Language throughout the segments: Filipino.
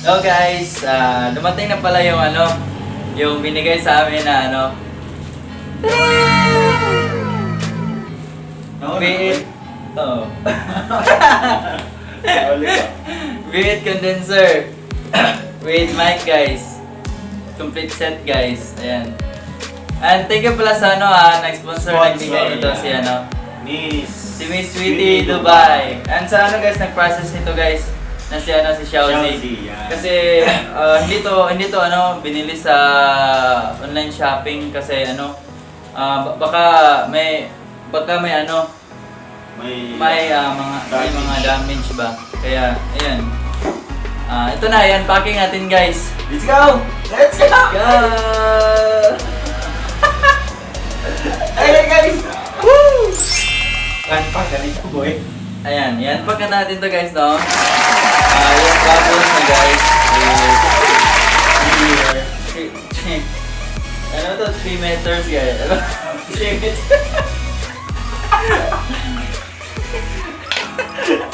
So guys, dumating na pala yung yung binigay sa amin na V8. Oo. V8 condenser with mic guys. Complete set guys. Ayan. And thank you pala sa nag-sponsor nagbigay nito si Si Miss Sweetie Dubai. And sa guys, nag-process nito guys na si Xiaozi. Yeah. Kasi hindi to binili sa online shopping kasi baka may mga damage ba. Kaya ayan. Ito na, yan packing natin guys. Let's go! Let's go! Go! Hey guys! Woo! Pa ganito boy. Ayan, yan pack natin to guys, no? Yung bubbles na guys is 3 meters guys. 3 meters.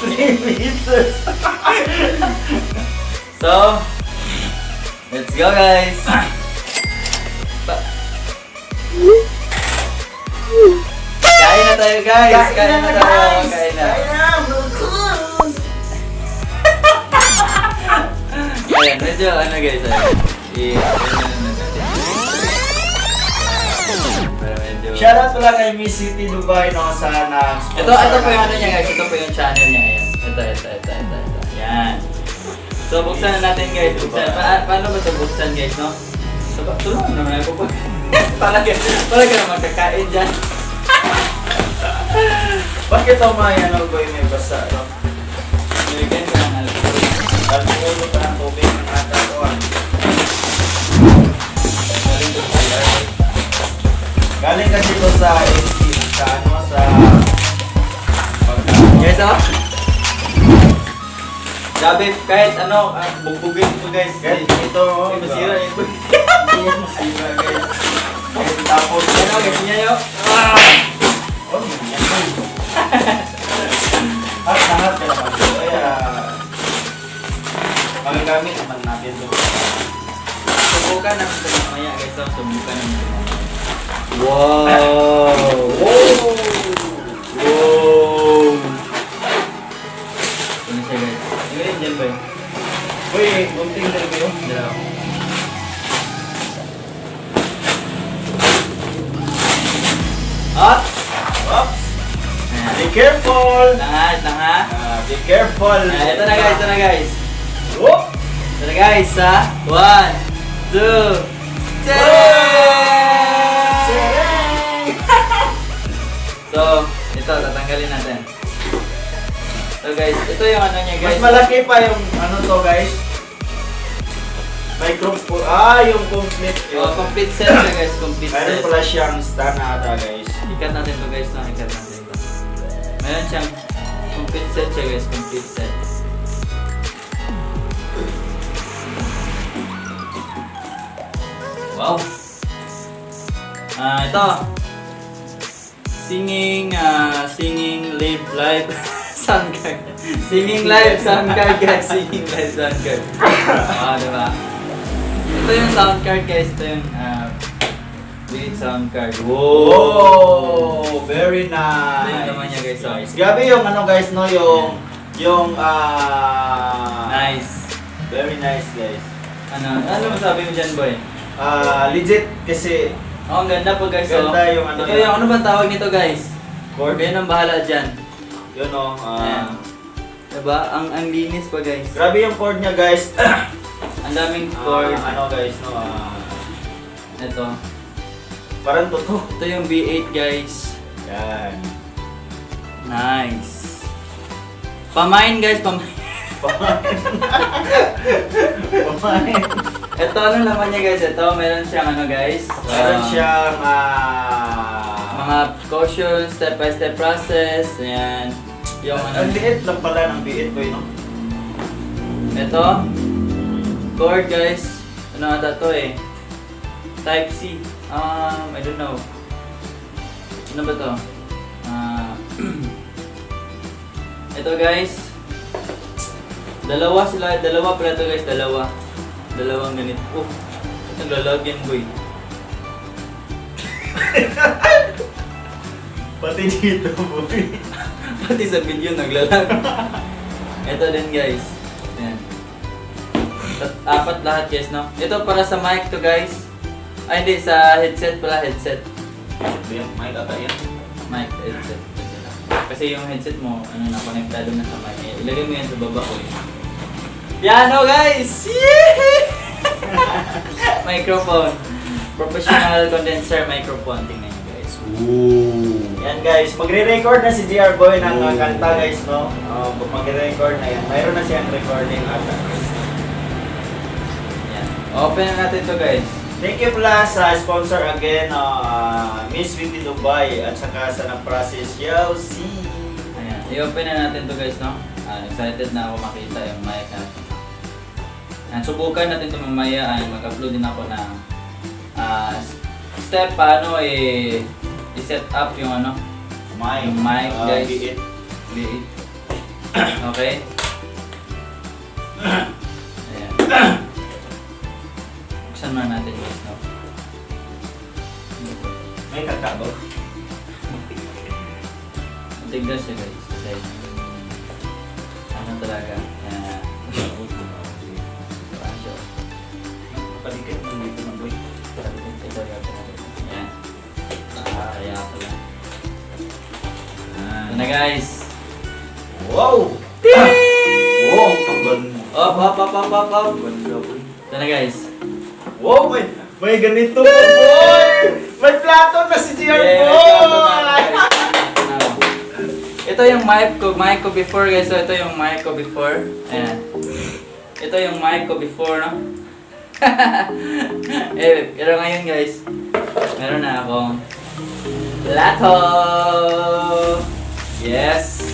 3 meters. So, let's go guys. Kain na tayo guys. Kain na tayo. Kain na. Ayan, medyo guys. Shoutout pala kay Miss City Dubai sa Ito po yung niya guys. Ito po yung channel niya. Ayan. Ito. Ayan. So, buksan na natin guys. Paano ba ito buksan guys, no? So, tulungan naman ako po. Para ka naman kakain dyan. Bakit ito boy may basa ito? Nilagyan ko ng alcohol. Alcohol pa ng tubig ng ata ko Galing kasi ito sa AC, sa Guys, Grabe, kahit bugbugin ito guys. Ito, Masira ito. Masira guys. Tapos, Guys, niya yun. Oh, yan boy. At lahat ka naman. Kaya, magagamit naman natin ito. Subukan namin ito mamaya guys. Subukan namin ito mamaya. Wow! Ano siya guys? Tingnan dyan ba? Uy, munting na kayo. Dalaw. Up! Oops! Ayan. Be careful! Lang ha? Be careful! Ito na guys. Whoop! Ito na guys ha? 1, 2, 3! So, ito, tatanggalin natin. So guys, ito yung niya guys. Mas malaki pa yung to guys. Yung complete yun. Complete set siya guys, complete Mayroon set. pala siyang stand na ata guys. Ikat natin to guys, ikat natin to. Mayroon siyang complete set siya guys, complete set. Wow! Ito. Singing live live sound card. Singing live sound card guys, singing live sound card. Diba? Ito yung sound card guys, ito yung big sound card. Whoa! Very nice! Ito yung naman niya guys. Grabe yung guys no, yung Nice. very nice guys. Ano masabi mo dyan boy? Legit kasi Ang ganda po guys. Ganda yung Ito yung ano ba tawag nito guys? cord. Kayo nang bahala dyan. Yun Ayan. Diba? Ang linis pa guys. grabe yung cord niya guys. Ang daming cord. Guys no, Ito. parang totoo. Ito yung V8 guys. Yan. Nice. Pamain guys, pamain. Pamain. Ito ano naman niya guys? Ito meron siyang guys. Meron siyang mga caution, step by step process. Ayan. Yung ang liit lang pala ng biit ko no? Ito. Cord guys. Ano ata to Type C. I don't know. Ano ba to? Ito guys. Dalawa sila, dalawa pala to guys, dalawa. Dalawang ganito. Oh, naglalagyan boy. Pati dito, boy. Pati sa video naglalag. Ito din guys. Yan. Apat lahat guys, no? Ito para sa mic to guys. Ay hindi, sa headset pala, headset. May data yan. Mic, headset. Kasi yung headset mo, ano na, konektado na sa mic. Ilagay mo yan sa baba ko. Piano guys! Microphone. Professional condenser microphone. Tingnan nyo guys. Ooh. Yan guys, magre-record na si JR Boy ng kanta guys, no? Magre-record na yan. Mayroon na siyang recording ata. Yan. Open na natin to guys. Thank you pala sa sponsor again, Miss Sweetie Dubai at saka sa nag-process Yossi. Ayan. I-open na natin to guys, no? Excited na ako makita yung mic natin. Ayan, subukan natin ito mamaya. Mag-upload din ako ng step paano i-set up yung ano, yung mic guys. Be it. Okay? Ayan. Buksan na natin guys, no? May kakabo. Tignan siya guys. Kasi ano talaga. Palikit mo dito ng boy. Ito natin. Ayan. Kaya pala. Ito na guys. Wow! Wow! Ang ganda. Up. Ganda boy. Ito na guys. Wow! May ganito po boy! May plato na si JR Boy! Ito yung mic ko before guys. So ito yung mic ko before. Ayan. Ito yung mic ko before, no? Pero ngayon guys, meron na akong plato. Yes.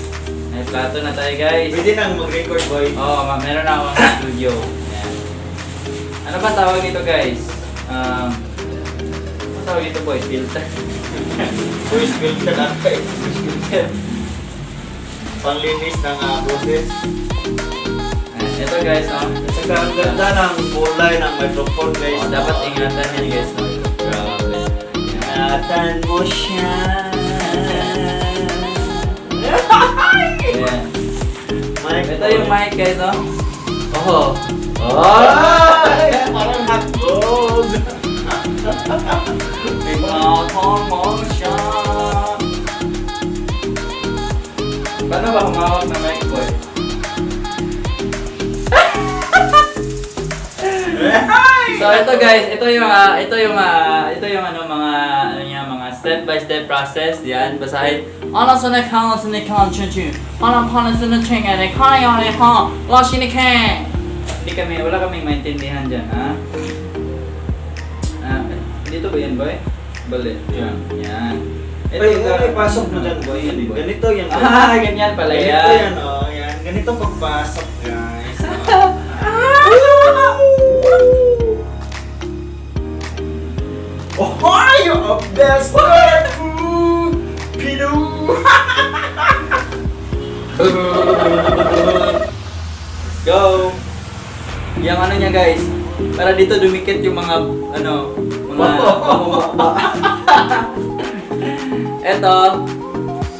May plato na tayo guys. Pwede nang mag-record boy. Oo, meron na akong studio. Ayan. Ano ba tawag dito guys? Ano tawag dito boy? Filter. Voice filter lang kayo. Panglinis ng boses. Ito guys, no? Saka ang ganda ng kulay ng microphone guys. Dapat ingatan yan guys, no? Grabe. Ingatan mo siya. Ayan. Ito yung mic guys, no? Oh! Ay! Parang hotdog. Ingatan mo siya. Paano ba humawak ng mic boy? So ito guys, ito yung ano mga step by step process. Yan, basahin. Ano sa nakang chuchu. Ano pa sa naching ay kaya ay ha. Lost in the can. Wala kaming maintindihan diyan, ha. Dito ba yan, boy? Balik. Yan. Ito Ay, pasok mo dyan boy. Ganito yan. Ganyan pala Ganito yan. yan, oh. Yan. Ganito pagpasok guys. Oh, you're a best food! Pino! Let's go! Yung ano niya guys, para dito dumikit yung mga pamumukba. Ito,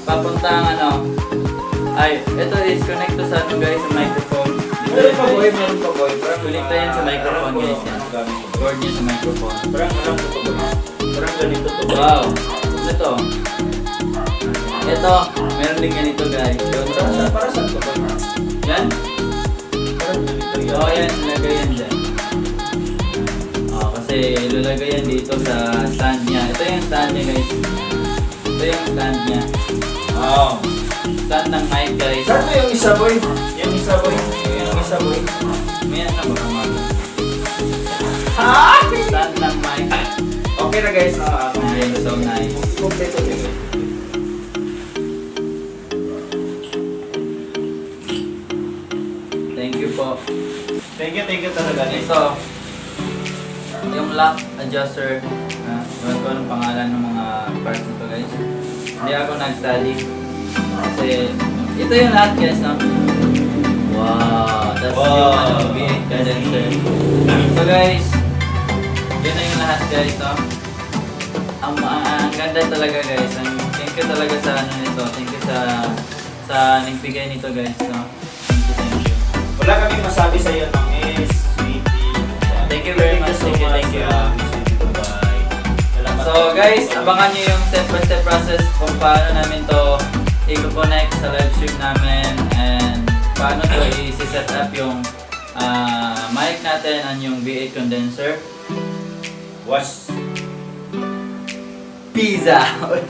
papuntang ito is connect to sa guys, sa microphone. Meron pa boy. Connect yan sa microphone guys. Yan. Cord niya sa microphone. Parang ganito to. Wow! Ano to? Ito, meron din ganito guys. Para saan to boy? Yan? Parang ganito yan. Oo, yan. Ilagay yan dyan. Kasi ilalagay yan dito sa stand niya. Ito yung stand niya guys. Ito yung stand niya. Oh. Stand ng mic guys. Saan to yung isa boy? Yung isa boy. Yung isa boy. May ano ba kamag? Ha? Stand ng mic. Okay na guys. Okay, so nice. Kompleto din. Thank you po. Thank you talaga. Okay, so yung lock adjuster, ewan ko anong pangalan ng mga parts nito guys. Hindi ako nag-study. Kasi ito yung lahat guys, no? Wow! Tapos Wow. yung V8 condenser. So guys, yun na yung lahat guys, no? Ang ganda talaga guys. Thank you talaga sa ano nito. Thank you sa nagbigay nito guys, no? Thank you. Wala kaming masabi sa iyo, no, Miss Sweetie. Thank you very much. so Thank you, much, thank you. Miss Sweetie. Bye-bye. Salamat So po. guys, abangan nyo yung step-by-step process kung paano namin to i-connect sa live stream namin and paano to i-set up yung mic natin and yung V8 condenser. Was Peace out!